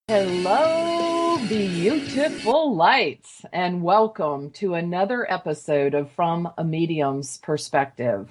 Hello, beautiful lights, and welcome to another episode of From a Medium's Perspective.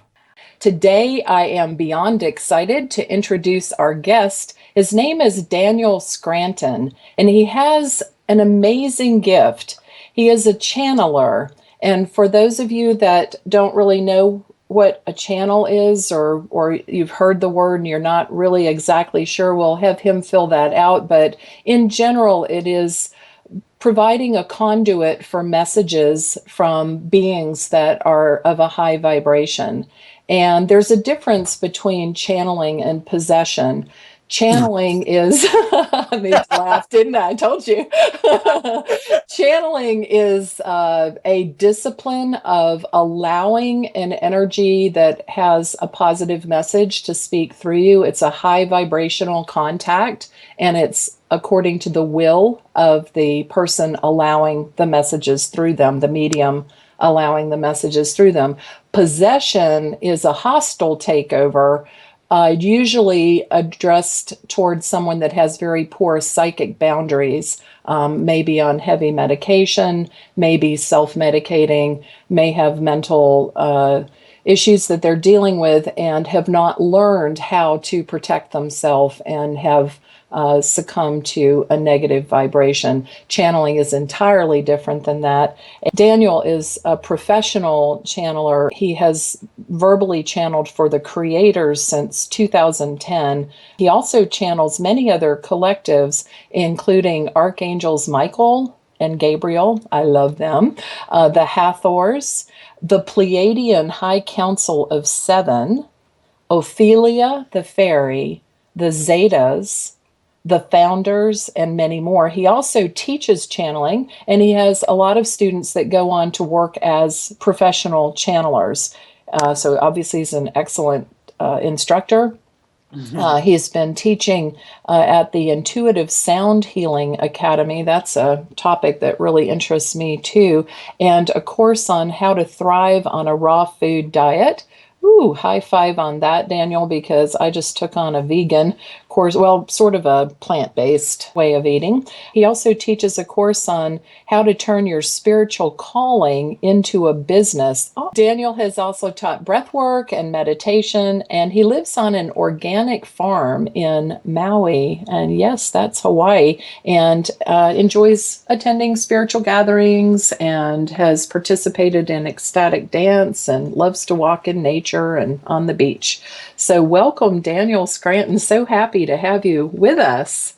Today, I am beyond excited to introduce our guest. His name is Daniel Scranton, and he has an amazing gift. He is a channeler, and for those of you that don't really know what a channel is, or you've heard the word and you're not really exactly sure, we'll have him fill that out. But in general, it is providing a conduit for messages from beings that are of a high vibration. And there's a difference between channeling and possession. Channeling is, I made you laugh, didn't I? I told you. Channeling is a discipline of allowing an energy that has a positive message to speak through you. It's a high vibrational contact, and it's according to the will of the person allowing the messages through them, the medium allowing the messages through them. Possession is a hostile takeover, usually addressed towards someone that has very poor psychic boundaries, maybe on heavy medication, maybe self-medicating, may have mental issues that they're dealing with and have not learned how to protect themselves and have succumb to a negative vibration. Channeling is entirely different than that. Daniel is a professional channeler. He has verbally channeled for the creators since 2010. He also channels many other collectives, including Archangels Michael and Gabriel. I love them. The Hathors, the Pleiadian High Council of Seven, Ophelia the Fairy, the Zetas, the founders, and many more. He also teaches channeling, and he has a lot of students that go on to work as professional channelers. So obviously he's an excellent instructor. He's been teaching at the Intuitive Sound Healing Academy. That's a topic that really interests me too. And a course on how to thrive on a raw food diet. Ooh, high five on that, Daniel, because I just took on a vegan course, well, sort of a plant-based way of eating. He also teaches a course on how to turn your spiritual calling into a business. Daniel has also taught breath work and meditation, and he lives on an organic farm in Maui, and yes, that's Hawaii, and enjoys attending spiritual gatherings and has participated in ecstatic dance and loves to walk in nature and on the beach. So welcome, Daniel Scranton. So happy to have you with us.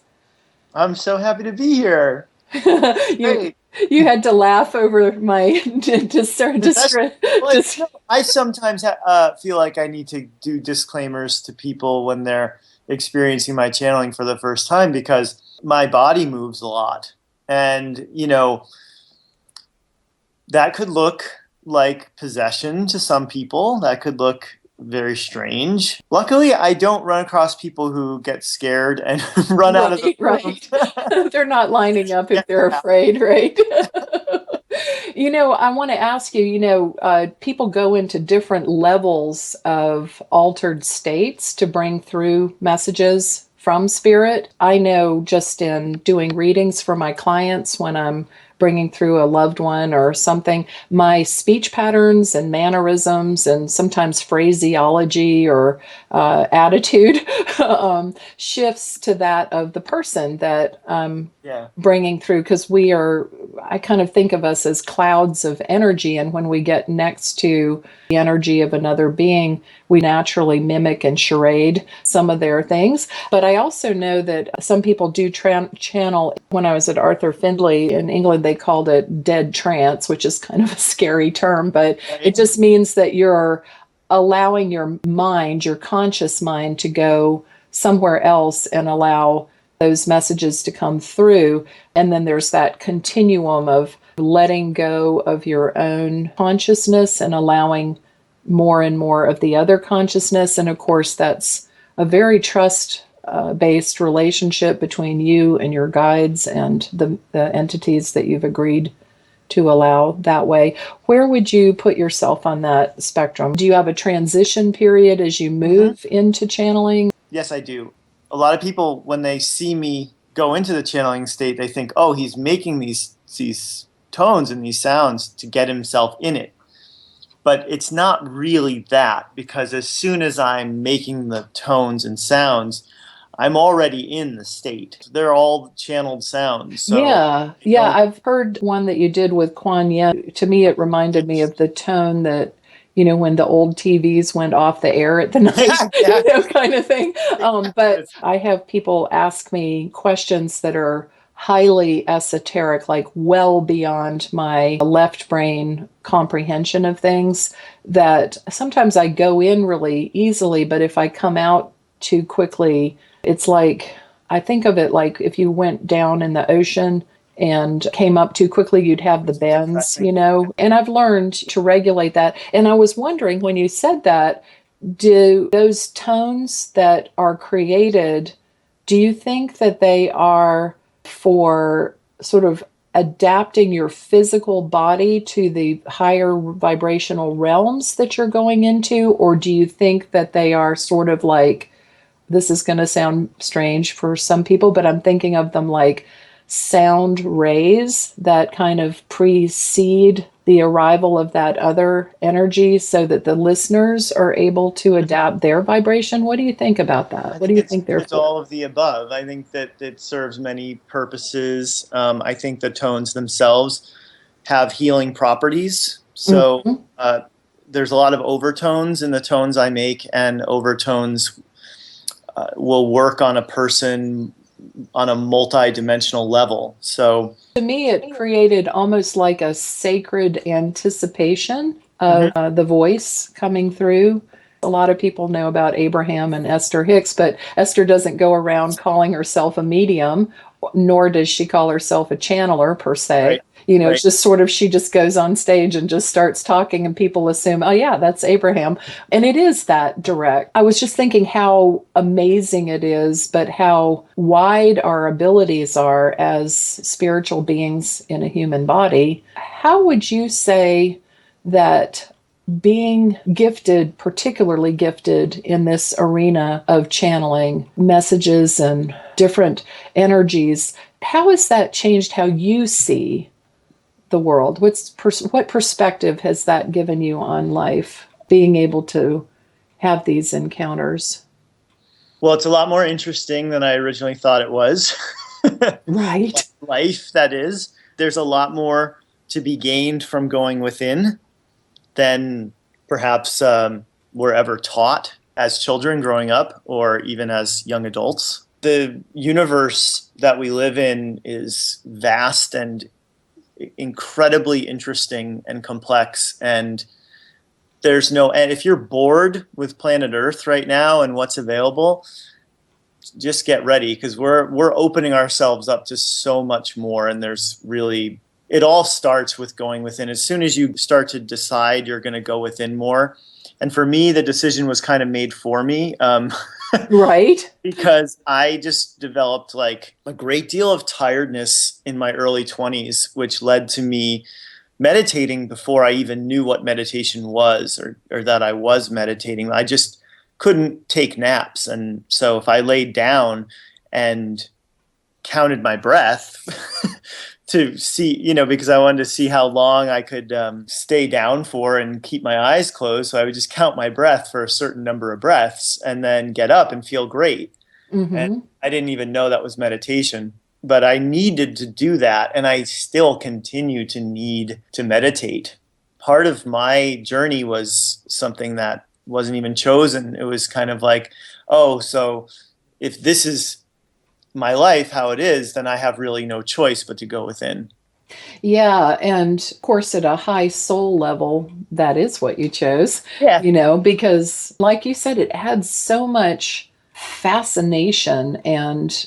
I'm so happy to be here. You had to laugh over my I sometimes feel like I need to do disclaimers to people when they're experiencing my channeling for the first time, because my body moves a lot. And, that could look like possession to some people. That could look very strange. Luckily, I don't run across people who get scared and run out of the room. Right. They're not lining up if they're afraid, right? I want to ask you, people go into different levels of altered states to bring through messages from spirit. I know just in doing readings for my clients when I'm bringing through a loved one or something, my speech patterns and mannerisms and sometimes phraseology or attitude shifts to that of the person that I'm bringing through, because I kind of think of us as clouds of energy, and when we get next to the energy of another being, we naturally mimic and charade some of their things. But I also know that some people do channel. When I was at Arthur Findlay in England, they called it dead trance, which is kind of a scary term, but it just means that you're allowing your mind, your conscious mind, to go somewhere else and allow those messages to come through. And then there's that continuum of letting go of your own consciousness and allowing more and more of the other consciousness. And of course, that's a very trust-based relationship between you and your guides and the entities that you've agreed to allow that way. Where would you put yourself on that spectrum? Do you have a transition period as you move into channeling? Yes, I do. A lot of people, when they see me go into the channeling state, they think, oh, he's making these tones and these sounds to get himself in it. But it's not really that, because as soon as I'm making the tones and sounds, I'm already in the state. They're all channeled sounds. So yeah. I've heard one that you did with Kuan Yin. To me, it reminded me of the tone that, when the old TVs went off the air at the night, kind of thing. But I have people ask me questions that are highly esoteric, like well beyond my left brain comprehension of things, that sometimes I go in really easily, but if I come out too quickly, it's like, I think of it like if you went down in the ocean and came up too quickly, you'd have the bends, and I've learned to regulate that. And I was wondering, when you said that, do those tones that are created, do you think that they are for sort of adapting your physical body to the higher vibrational realms that you're going into? Or do you think that they are sort of like, this is going to sound strange for some people, but I'm thinking of them like sound rays that kind of precede the arrival of that other energy so that the listeners are able to adapt their vibration? What do you think about that? What do you think they're for? It's all of the above. I think that it serves many purposes. I think the tones themselves have healing properties. So there's a lot of overtones in the tones I make, and overtones will work on a person on a multi-dimensional level. So to me, it created almost like a sacred anticipation of the voice coming through. A lot of people know about Abraham and Esther Hicks, but Esther doesn't go around calling herself a medium, nor does she call herself a channeler per se. Right. It's just sort of, she just goes on stage and just starts talking, and people assume, oh yeah, that's Abraham. And it is that direct. I was just thinking how amazing it is, but how wide our abilities are as spiritual beings in a human body. How would you say that being gifted, particularly gifted in this arena of channeling messages and different energies, how has that changed how you see the world? What perspective has that given you on life, being able to have these encounters? Well, it's a lot more interesting than I originally thought it was. Right. Life, that is. There's a lot more to be gained from going within than perhaps we're ever taught as children growing up, or even as young adults. The universe that we live in is vast and incredibly interesting and complex, and and if you're bored with planet Earth right now and what's available, just get ready, because we're opening ourselves up to so much more. And it all starts with going within. As soon as you start to decide you're going to go within more, and for me, the decision was kind of made for me. Right. Because I just developed like a great deal of tiredness in my early 20s, which led to me meditating before I even knew what meditation was, or that I was meditating. I just couldn't take naps. And so if I laid down and counted my breath to see, because I wanted to see how long I could stay down for and keep my eyes closed. So I would just count my breath for a certain number of breaths and then get up and feel great. Mm-hmm. And I didn't even know that was meditation, but I needed to do that. And I still continue to need to meditate. Part of my journey was something that wasn't even chosen. It was kind of like, oh, so if this is my life, how it is, then I have really no choice but to go within. Yeah. And of course, at a high soul level, that is what you chose, because like you said, it adds so much fascination. And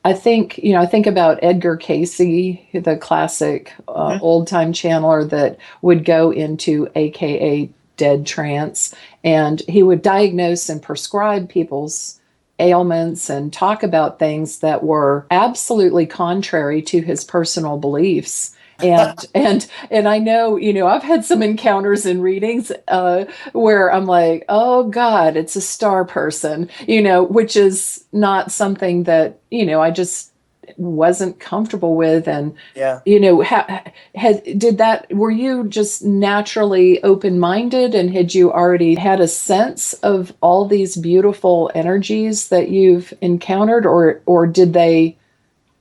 I think about Edgar Casey, the classic old time channeler that would go into AKA dead trance, and he would diagnose and prescribe people's ailments and talk about things that were absolutely contrary to his personal beliefs. And I know, I've had some encounters in readings where I'm like, oh God, it's a star person, which is not something that, I just wasn't comfortable with. And, Yeah. were you just naturally open-minded, and had you already had a sense of all these beautiful energies that you've encountered, or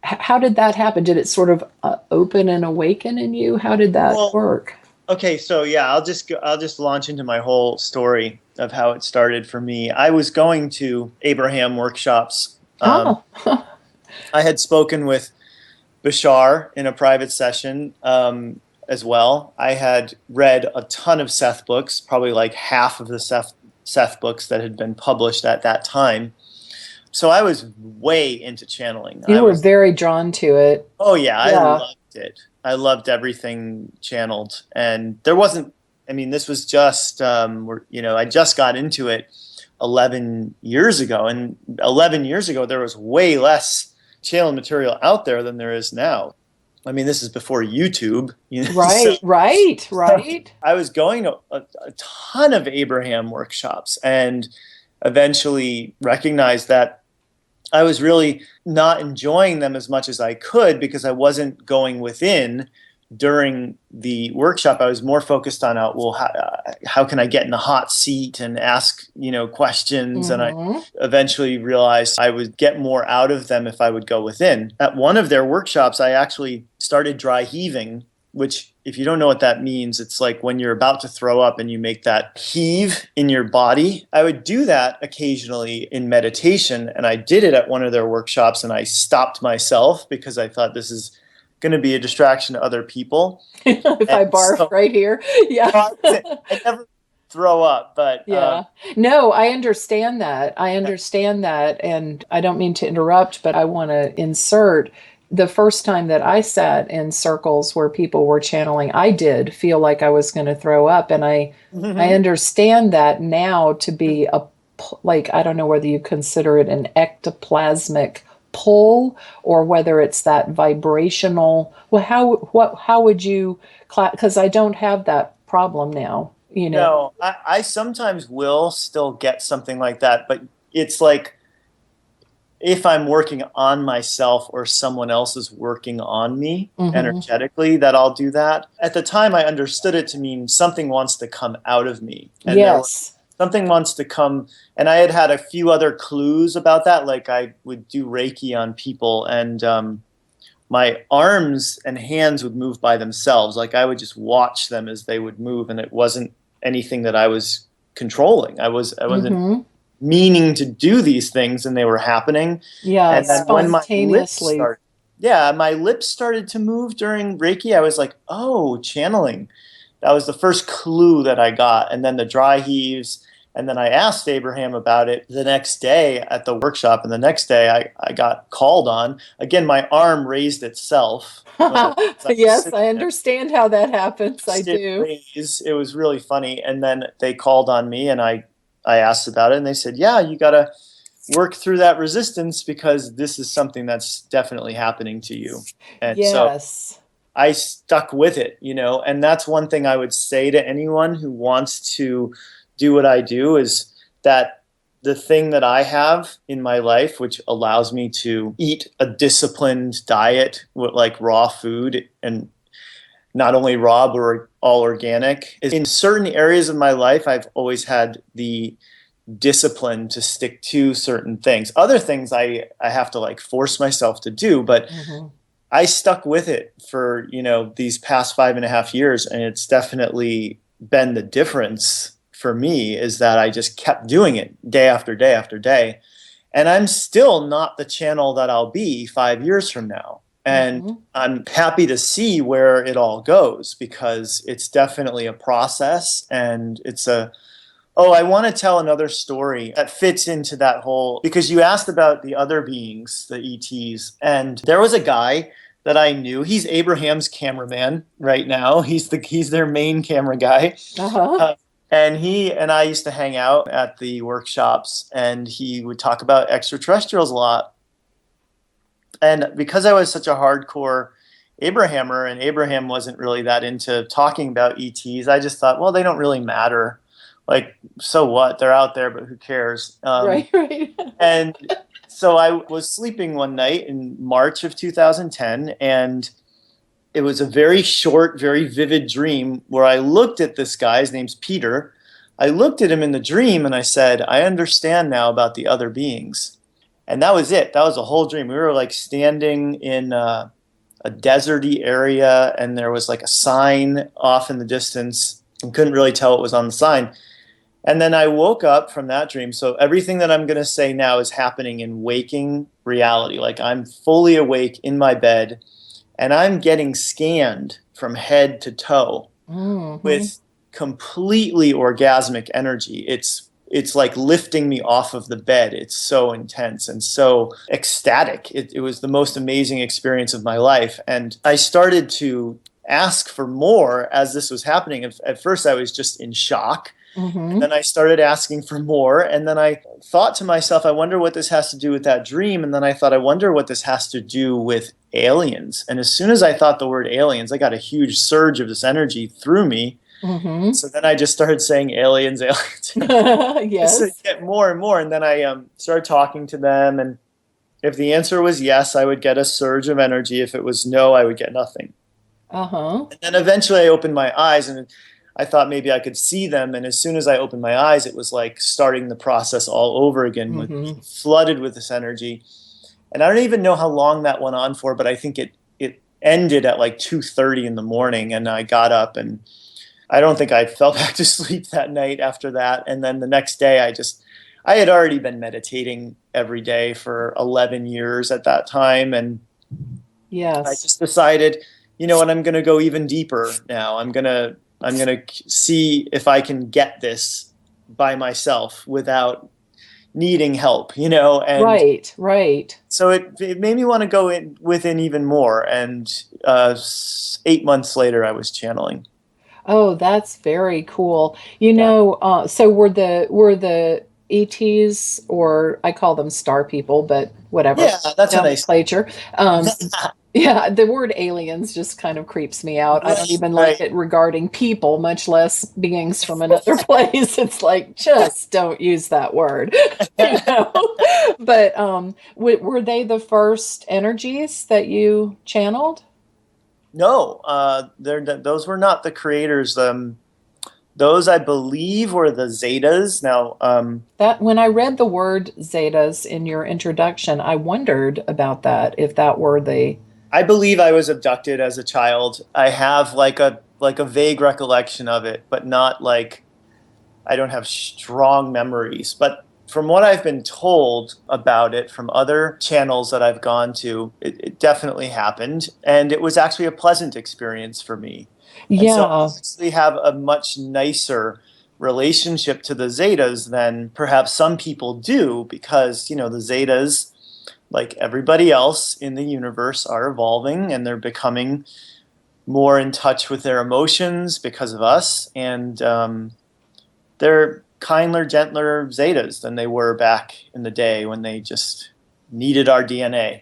how did that happen? Did it sort of open and awaken in you? How did that work? Okay, so yeah, I'll just launch into my whole story of how it started for me. I was going to Abraham workshops. Oh, I had spoken with Bashar in a private session as well. I had read a ton of Seth books, probably like half of the Seth books that had been published at that time. So I was way into channeling. you were very drawn to it. Oh yeah, I Yeah. loved it. I loved everything channeled, and there wasn't. I mean, this was just I just got into it 11 years ago, and 11 years ago there was way less channel material out there than there is now. I mean, this is before YouTube. Right, So right. I was going to a ton of Abraham workshops, and eventually recognized that I was really not enjoying them as much as I could because I wasn't going within during the workshop. I was more focused on, how can I get in the hot seat and ask, questions? And I eventually realized I would get more out of them if I would go within. At one of their workshops, I actually started dry heaving, which, if you don't know what that means, it's like when you're about to throw up and you make that heave in your body. I would do that occasionally in meditation, and I did it at one of their workshops, and I stopped myself because I thought this is going to be a distraction to other people. If I barf right here. Yeah. I never throw up, but yeah. No, I understand that. And I don't mean to interrupt, but I want to insert the first time that I sat in circles where people were channeling, I did feel like I was going to throw up. And I understand that now to be I don't know whether you consider it an ectoplasmic pull or whether it's that vibrational. Well, how would you, because I don't have that problem now, No, I sometimes will still get something like that, but it's like, if I'm working on myself or someone else is working on me energetically, that I'll do that. At the time, I understood it to mean something wants to come out of me. And yes. Something wants to come. And I had a few other clues about that. Like I would do Reiki on people, and my arms and hands would move by themselves. Like I would just watch them as they would move, and it wasn't anything that I was controlling. I wasn't meaning to do these things, and they were happening. Yeah, and then when spontaneously. my lips started to move during Reiki, I was like, oh, channeling. That was the first clue that I got. And then the dry heaves. And then I asked Abraham about it the next day at the workshop. And the next day I got called on. Again, my arm raised itself. Yes, I understand how that happens. I do. It was really funny. And then they called on me, and I asked about it, and they said, yeah, you got to work through that resistance because this is something that's definitely happening to you. And yes. So I stuck with it, and that's one thing I would say to anyone who wants to do what I do, is that the thing that I have in my life, which allows me to eat a disciplined diet with like raw food, and not only raw, but all organic, is in certain areas of my life, I've always had the discipline to stick to certain things. Other things I have to like force myself to do, but I stuck with it for, these past 5.5 years. And it's definitely been the difference for me, is that I just kept doing it day after day after day. And I'm still not the channel that I'll be 5 years from now. And I'm happy to see where it all goes, because it's definitely a process, and it's I want to tell another story that fits into that whole, because you asked about the other beings, the ETs, and there was a guy that I knew. He's Abraham's cameraman right now. He's their main camera guy. And he and I used to hang out at the workshops, and he would talk about extraterrestrials a lot. And because I was such a hardcore Abrahammer, and Abraham wasn't really that into talking about ETs. I just thought, well, they don't really matter. Like, so what? They're out there, but who cares? Right, right. And so I was sleeping one night in March of 2010, and it was a very short, very vivid dream where I looked at this guy. His name's Peter. I looked at him in the dream and I said, I understand now about the other beings. And that was it. That was a whole dream. We were like standing in a deserty area, and there was like a sign off in the distance and couldn't really tell what was on the sign. And then I woke up from that dream. So everything that I'm going to say now is happening in waking reality. Like I'm fully awake in my bed, and I'm getting scanned from head to toe with completely orgasmic energy. It's like lifting me off of the bed. It's so intense and so ecstatic. It was the most amazing experience of my life. And I started to ask for more as this was happening. At first, I was just in shock. And then I started asking for more. And then I thought to myself, I wonder what this has to do with that dream. And then I thought, I wonder what this has to do with aliens. And as soon as I thought the word aliens, I got a huge surge of this energy through me. So then I just started saying aliens, aliens. Yes. Just to get more and more. And then I started talking to them. And if the answer was yes, I would get a surge of energy. If it was no, I would get nothing. And then eventually I opened my eyes, and I thought maybe I could see them. And as soon as I opened my eyes, it was like starting the process all over again, with being flooded with this energy. And I don't even know how long that went on for, but I think it ended at like 2:30 in the morning. And I got up, and I don't think I fell back to sleep that night after that. And then the next day I had already been meditating every day for 11 years at that time. And I just decided, you know what, I'm going to go even deeper now. I'm going to see if I can get this by myself without needing help, you know? And right. so it made me want to go within even more. And 8 months later, I was channeling. Oh, that's very cool. So were the ETs, or I call them star people, but whatever. Yeah, that's a nice nomenclature. Yeah, the word aliens just kind of creeps me out. I don't even like it regarding people, much less beings from another place. It's like, just don't use that word, you know? But were they the first energies that you channeled? No, those were not the creators. Those, I believe, were the Zetas. Now, that when I read the word Zetas in your introduction, I wondered about that, if that were the. I believe I was abducted as a child. I have like a vague recollection of it, but not like, I don't have strong memories. But from what I've been told about it from other channels that I've gone to, it definitely happened. And it was actually a pleasant experience for me. And so I actually have a much nicer relationship to the Zetas than perhaps some people do, because, you know, the Zetas, like everybody else in the universe, are evolving, and they're becoming more in touch with their emotions because of us. And they're kinder, gentler Zetas than they were back in the day when they just needed our DNA.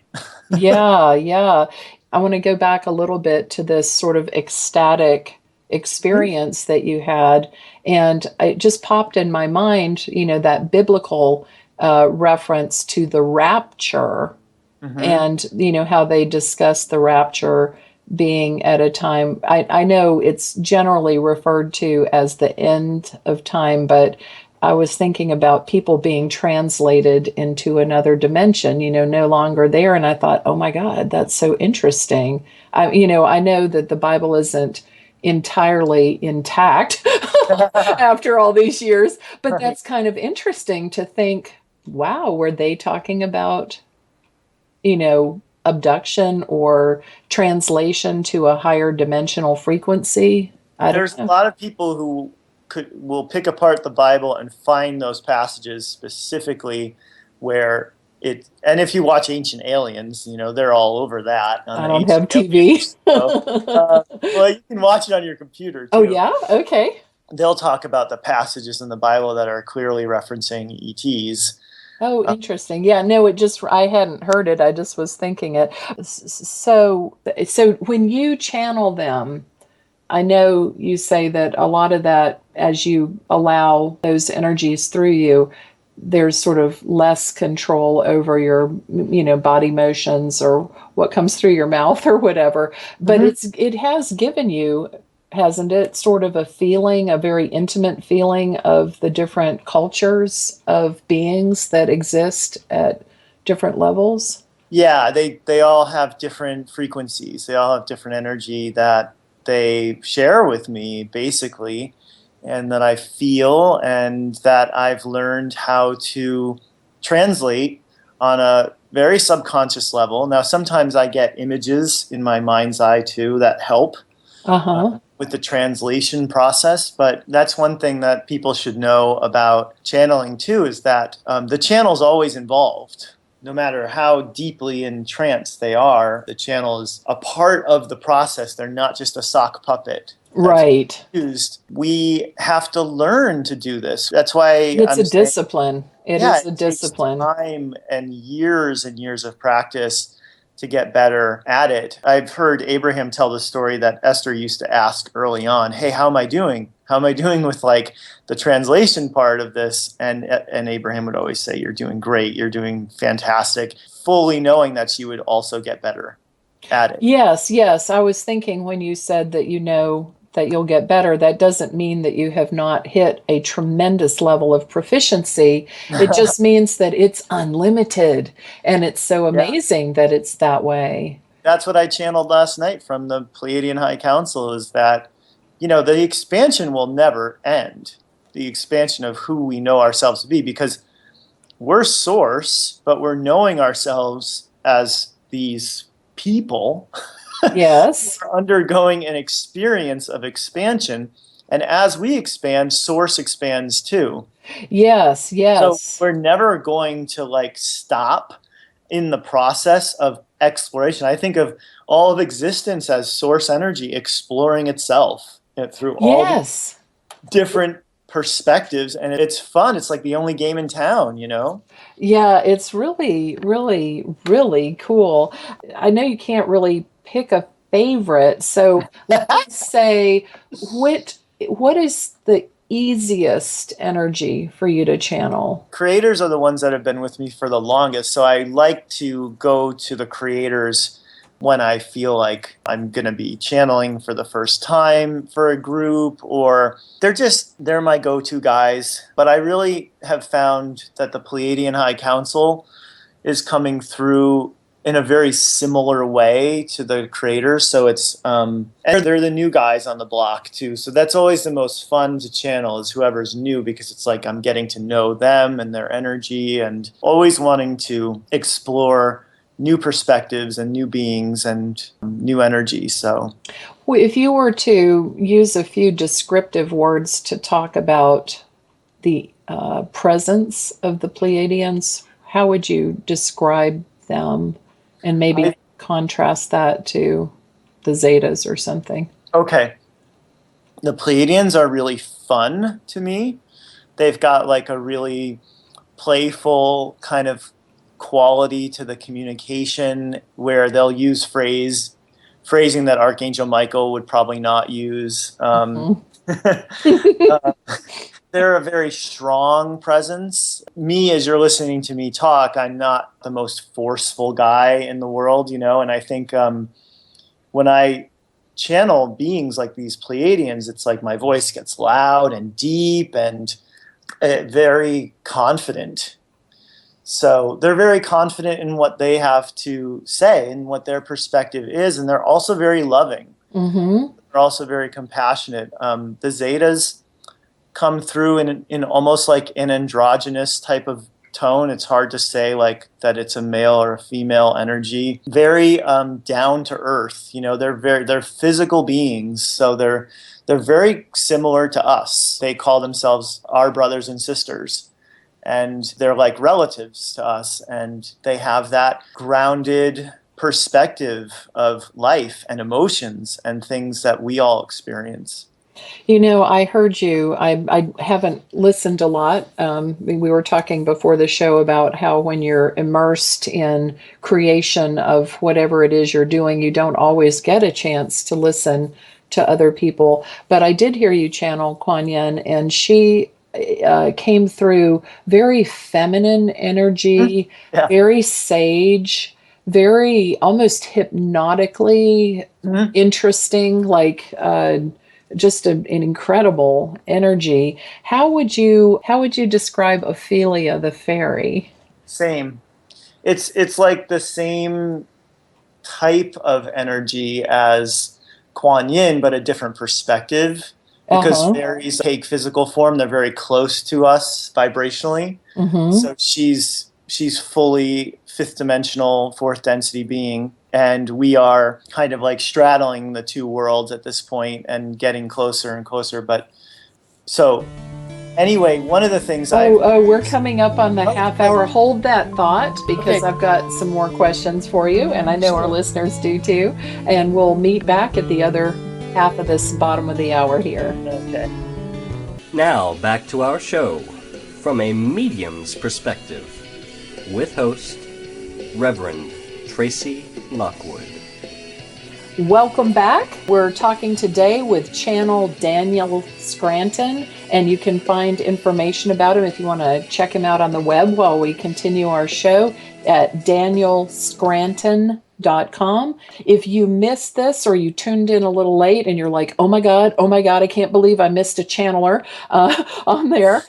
Yeah. I want to go back a little bit to this sort of ecstatic experience that you had. And it just popped in my mind, you know, that biblical reference to the rapture, and, you know, how they discuss the rapture being at a time. I know it's generally referred to as the end of time, but I was thinking about people being translated into another dimension, you know, no longer there. And I thought, oh my God, that's so interesting. I know that the Bible isn't entirely intact after all these years, but that's kind of interesting to think, wow, were they talking about, you know, abduction or translation to a higher dimensional frequency? There's a lot of people who will pick apart the Bible and find those passages specifically where it. And if you watch Ancient Aliens, you know, they're all over that. I don't have TV. Well, you can watch it on your computer too. Oh yeah, okay. They'll talk about the passages in the Bible that are clearly referencing ETs. Oh, interesting. Yeah, no, I hadn't heard it. I just was thinking it. So when you channel them, I know you say that a lot of that, as you allow those energies through you, there's sort of less control over your, body motions or what comes through your mouth or whatever. But Mhm. it has given you, hasn't it, sort of a feeling, a very intimate feeling of the different cultures of beings that exist at different levels? Yeah, they all have different frequencies. They all have different energy that they share with me, basically, and that I feel and that I've learned how to translate on a very subconscious level. Now, sometimes I get images in my mind's eye too that help Uh-huh. with the translation process. But that's one thing that people should know about channeling too, is that the channel's always involved. No matter how deeply entranced they are, the channel is a part of the process. They're not just a sock puppet that's Right. used. We have to learn to do this. That's why It's a I'm saying, discipline. It yeah, is a it takes discipline. time and years of practice to get better at it. I've heard Abraham tell the story that Esther used to ask early on, "Hey, how am I doing? How am I doing with like the translation part of this?" And Abraham would always say, "You're doing great. You're doing fantastic," fully knowing that she would also get better at it. Yes, yes. I was thinking when you said that you know that you'll get better, that doesn't mean that you have not hit a tremendous level of proficiency. It just means that it's unlimited. And it's so Yeah. amazing that it's that way. That's what I channeled last night from the Pleiadian High Council, is that, the expansion will never end. The expansion of who we know ourselves to be, because we're source, but we're knowing ourselves as these people Yes. are undergoing an experience of expansion. And as we expand, source expands too. Yes, So yes. we're never going to like stop in the process of exploration. I think of all of existence as source energy exploring itself through all the Yes. different perspectives. And it's fun. It's like the only game in town. Yeah, it's really, really, really cool. I know you can't really pick a favorite, so let me say, what is the easiest energy for you to channel? Creators are the ones that have been with me for the longest. So I like to go to the creators when I feel like I'm going to be channeling for the first time for a group, or they're my go-to guys. But I really have found that the Pleiadian High Council is coming through in a very similar way to the creators. So it's and they're the new guys on the block too. So that's always the most fun to channel, is whoever's new, because it's like I'm getting to know them and their energy, and always wanting to explore new perspectives and new beings and new energy. So Well, if you were to use a few descriptive words to talk about the presence of the Pleiadians, how would you describe them and maybe I contrast that to the Zetas or something? okay. The Pleiadians are really fun to me. They've got like a really playful kind of quality to the communication, where they'll use phrasing that Archangel Michael would probably not use. Mhm. uh, they're a very strong presence. Me, as you're listening to me talk, I'm not the most forceful guy in the world. And I think when I channel beings like these Pleiadians, it's like my voice gets loud and deep and very confident. So they're very confident in what they have to say and what their perspective is, and they're also very loving. Mm-hmm. They're also very compassionate. The Zetas come through in almost like an androgynous type of tone. It's hard to say like that it's a male or a female energy. Very down to earth. They're physical beings, so they're very similar to us. They call themselves our brothers and sisters, and they're like relatives to us, and they have that grounded perspective of life and emotions and things that we all experience. I heard you. I haven't listened a lot. We were talking before the show about how when you're immersed in creation of whatever it is you're doing, you don't always get a chance to listen to other people. But I did hear you channel Kuan Yin, and she came through very feminine energy, Yeah. very sage, very almost hypnotically Mhm. interesting, like just an incredible energy. How would you describe Ophelia the fairy? Same. It's like the same type of energy as Kuan Yin, but a different perspective. Because Uh-huh. fairies take physical form, they're very close to us vibrationally. Mm-hmm. So she's fully fifth dimensional, fourth density being, and we are kind of like straddling the two worlds at this point and getting closer and closer. But so anyway, one of the things I've Oh, we're coming up on the oh, half good. hour. Hold that thought because Okay, I've got some more questions for you, and I know our sure. listeners do too. And we'll meet back at the other half of this bottom of the hour here. Okay. Now, back to our show, from a medium's perspective, with host, Reverend Tracey Lockwood. Welcome back. We're talking today with Channel Daniel Scranton, and you can find information about him if you want to check him out on the web while we continue our show at danielscranton.com. If you missed this or you tuned in a little late and you're like, oh my God, I can't believe I missed a channeler on there,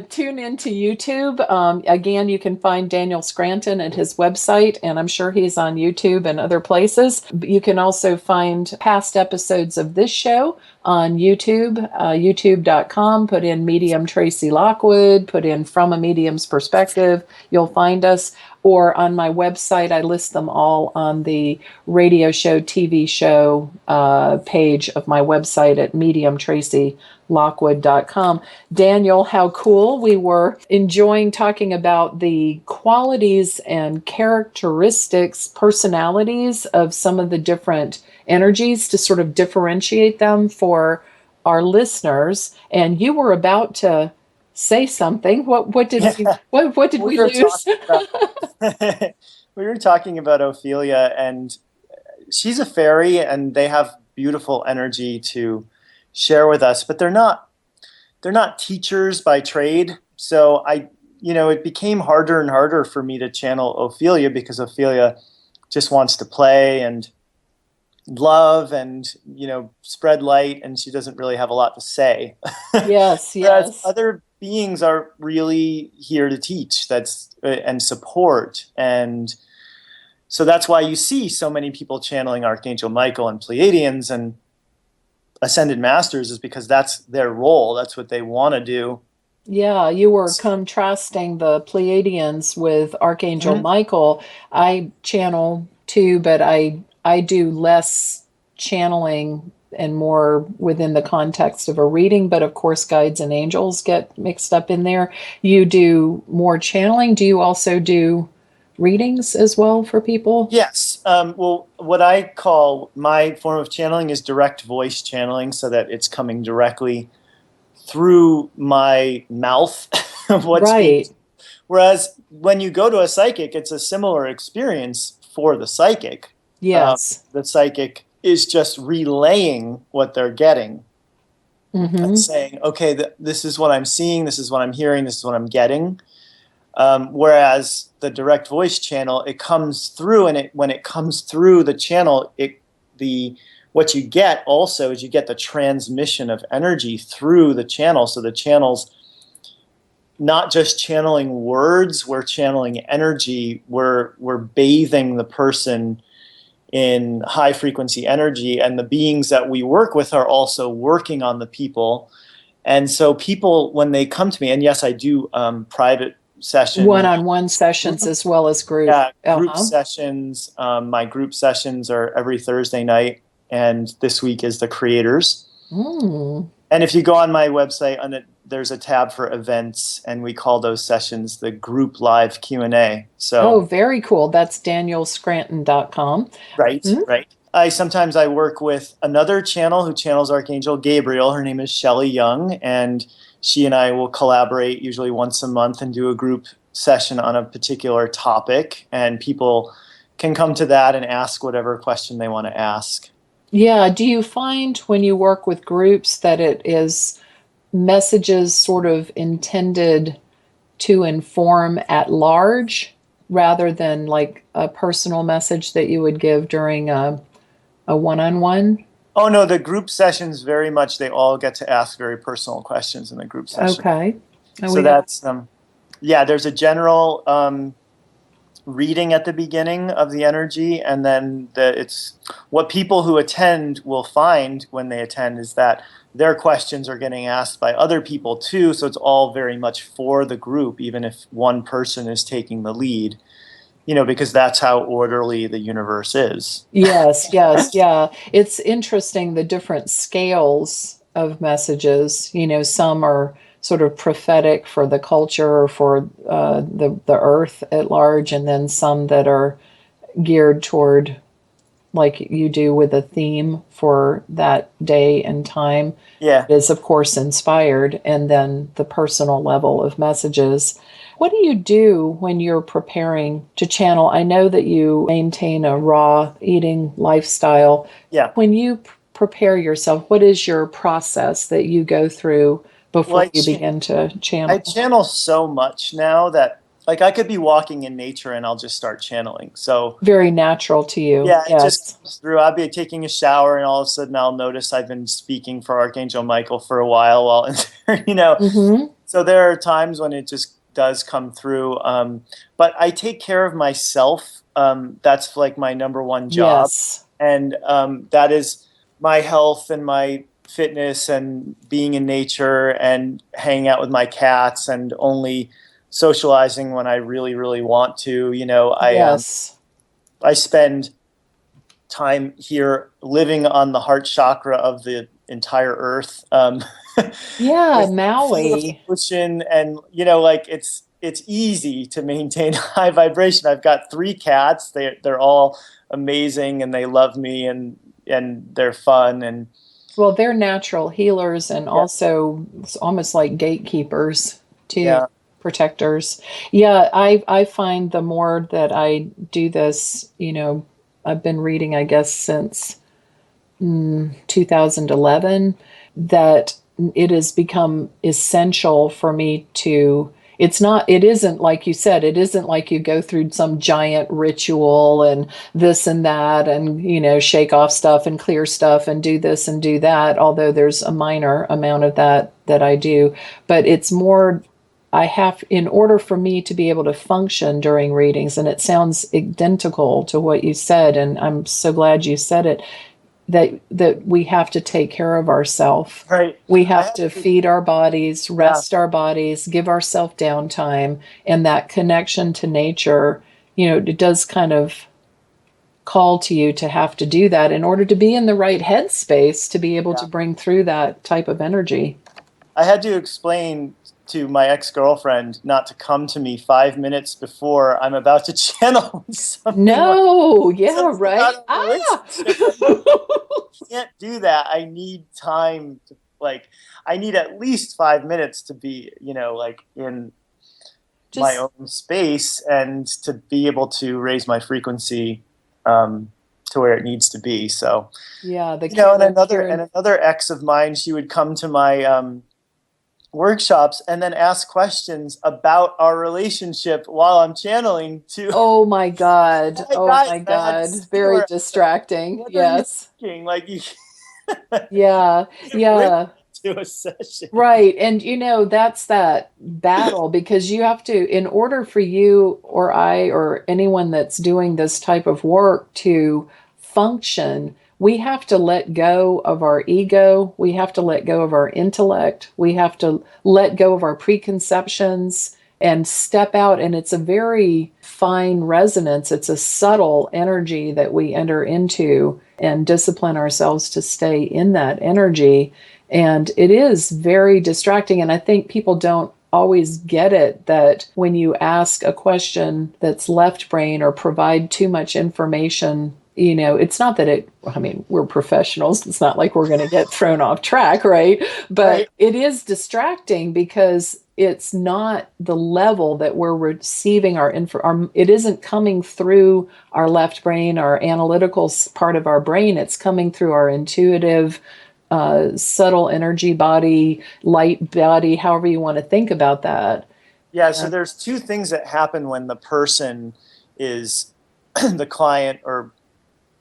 tune into YouTube. Again, you can find Daniel Scranton at his website, and I'm sure he's on YouTube and other places. You can also find past episodes of this show on YouTube, youtube.com. Put in Medium Tracey Lockwood, put in From a Medium's Perspective. You'll find us. Or on my website, I list them all on the radio show, TV show page of my website at mediumtracylockwood.com. Daniel, how cool. We were enjoying talking about the qualities and characteristics, personalities of some of the different energies to sort of differentiate them for our listeners. And you were about to say something. What did we Yeah. what did we We were lose? talking about we were talking about Ophelia, and she's a fairy, and they have beautiful energy to share with us, but they're not teachers by trade. So it became harder and harder for me to channel Ophelia because Ophelia just wants to play and love and spread light, and she doesn't really have a lot to say. Yes, Whereas yes. other beings are really here to teach, and support. And so that's why you see so many people channeling Archangel Michael and Pleiadians and ascended masters, is because that's their role, that's what they want to do. Yeah, you were contrasting the Pleiadians with Archangel Mhm. Michael. I channel too, but I do less channeling and more within the context of a reading, but of course guides and angels get mixed up in there. You do more channeling. Do you also do readings as well for people? Yes. Well, what I call my form of channeling is direct voice channeling, so that it's coming directly through my mouth of what's being. Right. Whereas when you go to a psychic, it's a similar experience for the psychic. Yes. The psychic is just relaying what they're getting and Mm-hmm. saying, okay, this is what I'm seeing, this is what I'm hearing, this is what I'm getting. Whereas the direct voice channel, it comes through, and when it comes through the channel, what you get also is you get the transmission of energy through the channel. So the channel's not just channeling words, we're channeling energy. We're bathing the person in high frequency energy, and the beings that we work with are also working on the people. And so people, when they come to me, and yes, I do private sessions, One-on-one sessions as well as group. yeah, group Uh-huh. sessions. My group sessions are every Thursday night, and this week is the creators. Mm. And if you go on my website, there's a tab for events, and we call those sessions the group live Q&A. Oh, So very cool. That's danielscranton.com. right, Hmm? right. Sometimes I work with another channel who channels Archangel Gabriel. Her name is Shelley Young, and she and I will collaborate usually once a month and do a group session on a particular topic, and people can come to that and ask whatever question they want to ask. Yeah. Do you find when you work with groups that it is messages sort of intended to inform at large rather than like a personal message that you would give during a one-on-one? Oh, no, the group sessions very much, they all get to ask very personal questions in the group session. Okay. So that's, there's a general reading at the beginning of the energy, and then it's what people who attend will find when they attend is that their questions are getting asked by other people too, so it's all very much for the group, even if one person is taking the lead, because that's how orderly the universe is. Yes, yes, yeah. It's interesting the different scales of messages. Some are sort of prophetic for the culture or for the earth at large, and then some that are geared toward, like you do with a theme for that day and time. Yeah. It is, of course, inspired, and then the personal level of messages. What do you do when you're preparing to channel? I know that you maintain a raw eating lifestyle. Yeah. When you prepare yourself, what is your process that you go through before you begin to channel? I channel so much now that, like, I could be walking in nature and I'll just start channeling. So very natural to you. Yeah, yes. It just comes through. I'll be taking a shower and all of a sudden I'll notice I've been speaking for Archangel Michael for a while in there, Mm-hmm. So there are times when it just does come through. But I take care of myself. That's like my number one job. Yes. And that is my health and my fitness and being in nature and hanging out with my cats and only socializing when I really, really want to. Yes. I spend time here living on the heart chakra of the entire earth. Yeah, Maui. Ocean, and it's easy to maintain high vibration. I've got 3 cats. They're all amazing and they love me and they're fun and. Well, they're natural healers and also it's almost like gatekeepers too. Yeah. Protectors. Yeah, I find the more that I do this, I've been reading, I guess, since 2011, that it has become essential for me to, it isn't like you said, it isn't like you go through some giant ritual and this and that and, shake off stuff and clear stuff and do this and do that, although there's a minor amount of that I do. But it's more, in order for me to be able to function during readings, and it sounds identical to what you said, and I'm so glad you said it, that we have to take care of ourselves. Right. We have to feed our bodies, rest our bodies, give ourselves downtime, and that connection to nature, it does kind of call to you to have to do that in order to be in the right headspace to be able to bring through that type of energy. I had to explain to my ex-girlfriend not to come to me 5 minutes before I'm about to channel something. No, right. Can't do that. I need time to, I need at least 5 minutes to be, in my own space and to be able to raise my frequency to where it needs to be. So, and another ex of mine, she would come to my workshops and then ask questions about our relationship while I'm channeling too. Oh my God. My God. Very distracting. Yes. Yeah. To a session. Right. And that's that battle, because you have to, in order for you or I or anyone that's doing this type of work to function, we have to let go of our ego. We have to let go of our intellect. We have to let go of our preconceptions and step out. And it's a very fine resonance. It's a subtle energy that we enter into and discipline ourselves to stay in that energy. And it is very distracting. And I think people don't always get it, that when you ask a question that's left brain or provide too much information it's not that we're professionals. It's not like we're going to get thrown off track, right? But Right. it is distracting because it's not the level that we're receiving it isn't coming through our left brain, our analytical part of our brain. It's coming through our intuitive, subtle energy body, light body, however you want to think about that. Yeah, so there's two things that happen when the person is the client or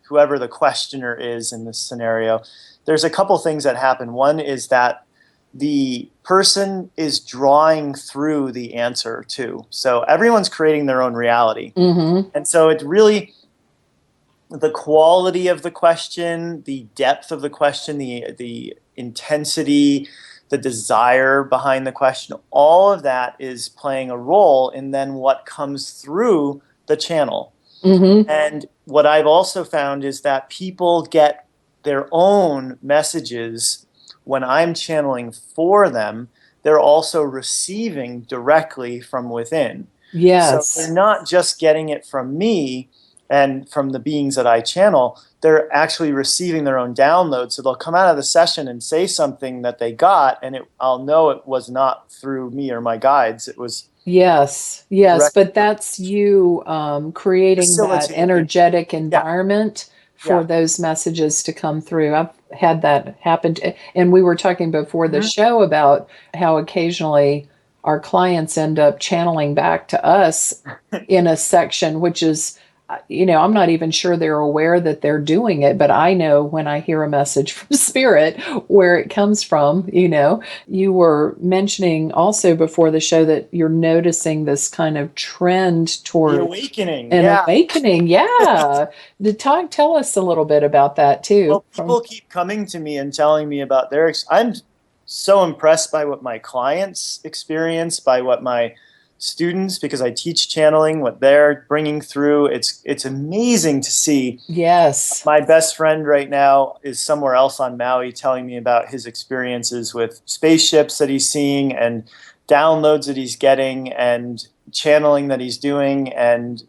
whoever the questioner is in this scenario. There's a couple things that happen. One is that the person is drawing through the answer too. So everyone's creating their own reality. Mm-hmm. And so it really, the quality of the question, the depth of the question, the intensity, the desire behind the question, all of that is playing a role in then what comes through the channel. Mm-hmm. And what I've also found is that people get their own messages when I'm channeling for them. They're also receiving directly from within. Yes. So they're not just getting it from me and from the beings that I channel. They're actually receiving their own download. So they'll come out of the session and say something that they got, and I'll know it was not through me or my guides. It was Yes, but that's you creating that energetic environment for those messages to come through. I've had that happen. And we were talking before the show about how occasionally our clients end up channeling back to us in a section, which is, I'm not even sure they're aware that they're doing it, but I know when I hear a message from spirit where it comes from. You were mentioning also before the show that you're noticing this kind of trend toward the awakening. Awakening. Yeah. Tell us a little bit about that too. Well, people keep coming to me and telling me about I'm so impressed by what my clients experience, by what my students, because I teach channeling, what they're bringing through. It's amazing to see. Yes. My best friend right now is somewhere else on Maui telling me about his experiences with spaceships that he's seeing and downloads that he's getting and channeling that he's doing. And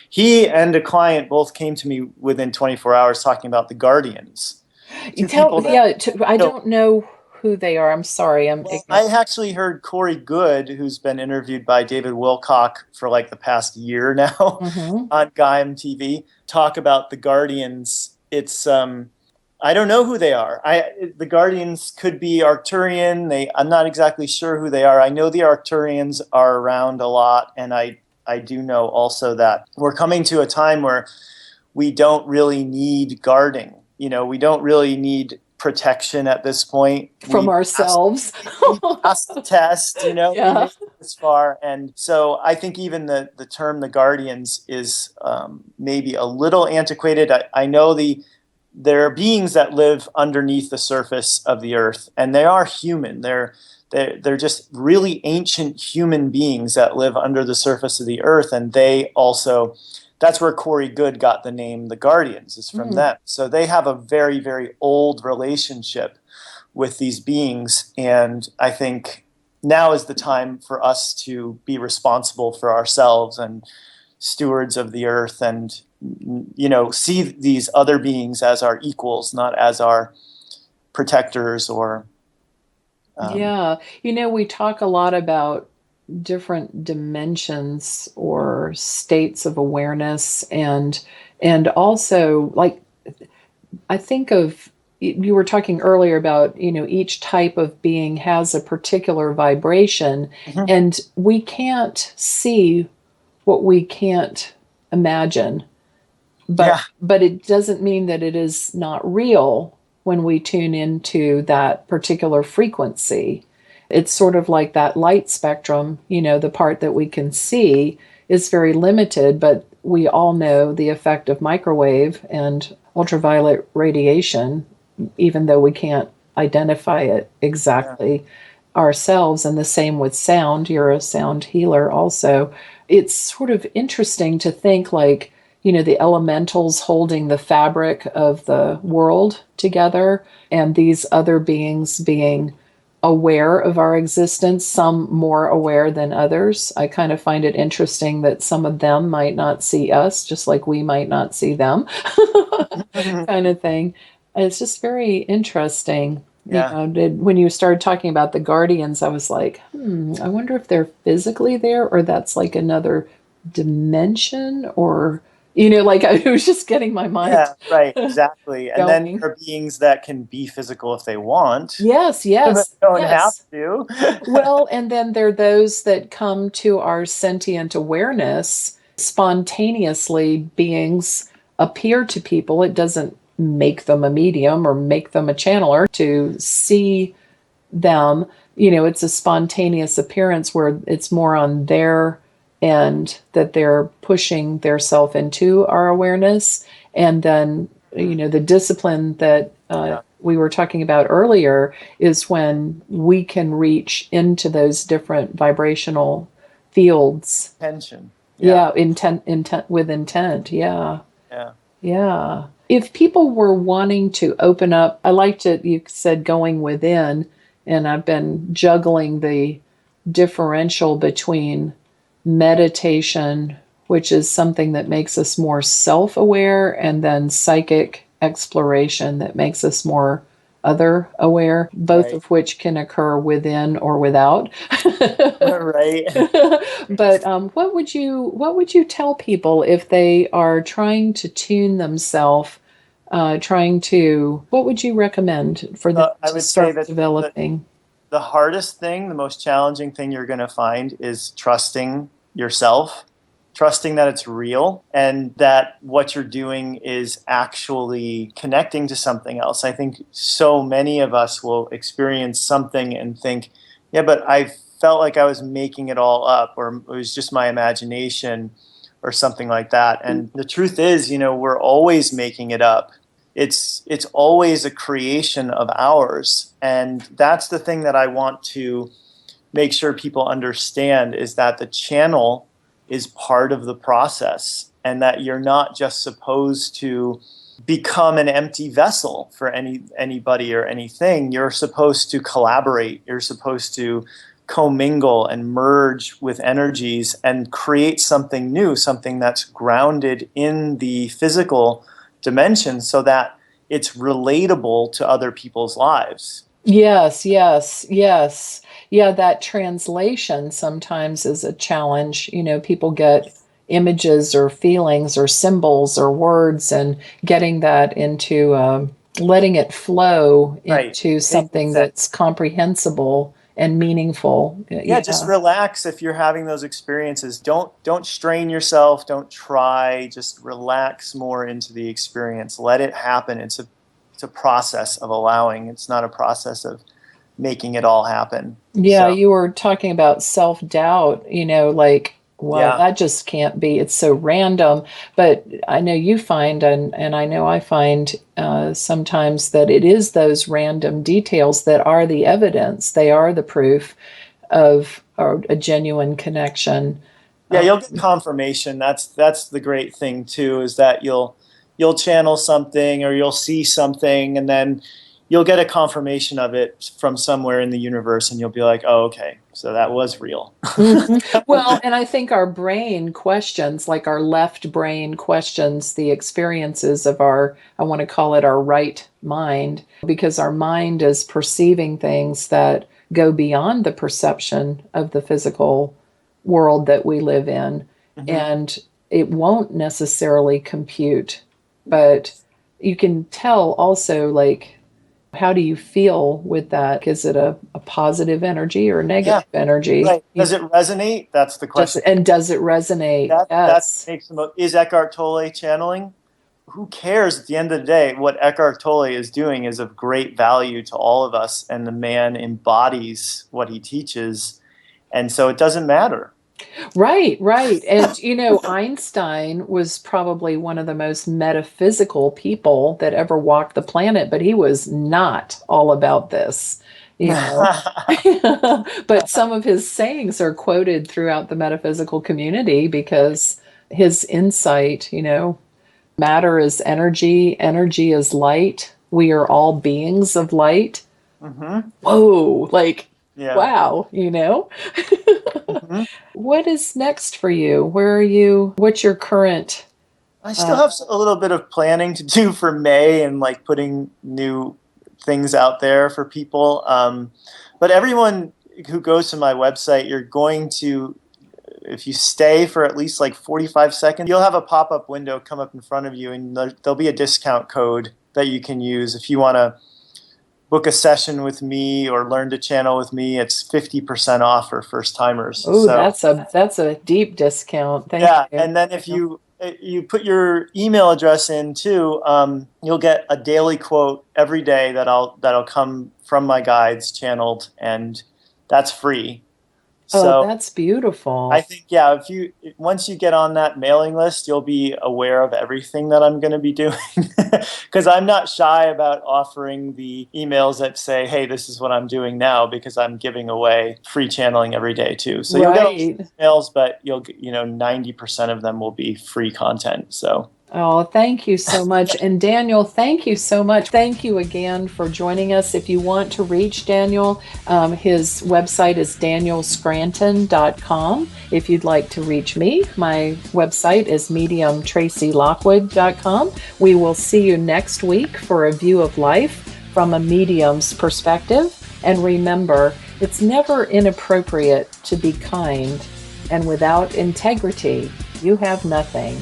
he and a client both came to me within 24 hours talking about the Guardians. I don't know who they are. I'm sorry. I actually heard Corey Good, who's been interviewed by David Wilcock for like the past year now on Gaim TV, talk about the Guardians. It's I don't know who they are. The Guardians could be Arcturian. I'm not exactly sure who they are. I know the Arcturians are around a lot, and I do know also that we're coming to a time where we don't really need guarding. We don't really need protection at this point from ourselves. Passed the test, this far. And so I think even the term the Guardians is maybe a little antiquated. I know there are beings that live underneath the surface of the earth, and they are human. They're just really ancient human beings that live under the surface of the earth, and they also, that's where Corey Good got the name the Guardians, is from them. So they have a very, very old relationship with these beings, and I think now is the time for us to be responsible for ourselves and stewards of the earth, and see these other beings as our equals, not as our protectors or we talk a lot about different dimensions or states of awareness, and also, like, I think of, you were talking earlier about each type of being has a particular vibration, and we can't see what we can't imagine, but it doesn't mean that it is not real when we tune into that particular frequency. It's sort of like that light spectrum, the part that we can see is very limited, but we all know the effect of microwave and ultraviolet radiation, even though we can't identify it exactly ourselves. And the same with sound. You're a sound healer also. It's sort of interesting to think like, the elementals holding the fabric of the world together, and these other beings being aware of our existence, some more aware than others. I kind of find it interesting that some of them might not see us, just like we might not see them, kind of thing. It's just very interesting. Yeah. When you started talking about the guardians, I was like, I wonder if they're physically there or that's like another dimension or, like I was just getting my mind Yeah, right, exactly. And then going. there are beings that can be physical if they want, Yes, but yes, don't have yes. to. Well, and then there are those that come to our sentient awareness spontaneously. Beings appear to people. It doesn't make them a medium or make them a channeler to see them. It's a spontaneous appearance where it's more on their end that they're pushing their self into our awareness. And then, the discipline that Yeah. we were talking about earlier is when we can reach into those different vibrational fields. Tension. Yeah, intent with intent. Yeah. Yeah. Yeah. If people were wanting to open up, I liked it, you said going within, and I've been juggling the differential between meditation, which is something that makes us more self aware, and then psychic exploration that makes us more other aware, both Right. of which can occur within or without. Right. But what would you tell people if they are trying to tune themselves, what would you recommend for them I to would say start that developing? the hardest thing, the most challenging thing you're going to find is trusting yourself, trusting that it's real and that what you're doing is actually connecting to something else. I think so many of us will experience something and think, yeah, but I felt like I was making it all up, or it was just my imagination or something like that. And the truth is, we're always making it up. It's always a creation of ours. And that's the thing that I want to make sure people understand, is that the channel is part of the process, and that you're not just supposed to become an empty vessel for anybody or anything. You're supposed to collaborate. You're supposed to commingle and merge with energies and create something new, something that's grounded in the physical dimension so that it's relatable to other people's lives. Yes, yes, yes. Yeah, that translation sometimes is a challenge. People get images or feelings or symbols or words, and getting that into letting it flow Right. into something that's comprehensible and meaningful. Yeah, just relax if you're having those experiences. Don't strain yourself, don't try, just relax more into the experience. Let it happen. It's a process of allowing. It's not a process of making it all happen. Yeah, So, you were talking about self-doubt, like, well, yeah. that just can't be. It's so random. But I know you find, and I know I find sometimes that it is those random details that are the evidence. They are the proof of a genuine connection. Yeah, you'll get confirmation. That's the great thing too, is that you'll channel something or you'll see something, and then you'll get a confirmation of it from somewhere in the universe, and you'll be like, oh, okay, so that was real. Well, and I think our brain questions, like our left brain questions the experiences of I want to call it our right mind, because our mind is perceiving things that go beyond the perception of the physical world that we live in. Mm-hmm. And it won't necessarily compute, but you can tell also, like, how do you feel with that? Is it a positive energy or negative energy? Right. Does it resonate? That's the question. Does it resonate? That makes the most. Is Eckhart Tolle channeling? Who cares? At the end of the day, what Eckhart Tolle is doing is of great value to all of us, and the man embodies what he teaches, and so it doesn't matter. Right, right. And, Einstein was probably one of the most metaphysical people that ever walked the planet, but he was not all about this, But some of his sayings are quoted throughout the metaphysical community because his insight, matter is energy, energy is light. We are all beings of light. Whoa, like, Yeah. wow, you know? Mhm. What is next for you? Where are you? What's your current? I still have a little bit of planning to do for May and like putting new things out there for people. But everyone who goes to my website, you're going to, if you stay for at least like 45 seconds, you'll have a pop-up window come up in front of you, and there'll be a discount code that you can use if you want to book a session with me or learn to channel with me. It's 50% off for first timers. Oh, So that's a deep discount. Thank yeah, you. and then if you put your email address in too, you'll get a daily quote every day that'll come from my guides channeled, and that's free. Oh, So that's beautiful. I think, yeah, once you get on that mailing list, you'll be aware of everything that I'm going to be doing, because I'm not shy about offering the emails that say, hey, this is what I'm doing now, because I'm giving away free channeling every day too. So you'll get all Right. these emails, but 90% of them will be free content. So Oh, thank you so much. And Daniel, thank you so much. Thank you again for joining us. If you want to reach Daniel, his website is danielscranton.com. If you'd like to reach me, my website is mediumtracylockwood.com. We will see you next week for a view of life from a medium's perspective. And remember, it's never inappropriate to be kind. And without integrity, you have nothing.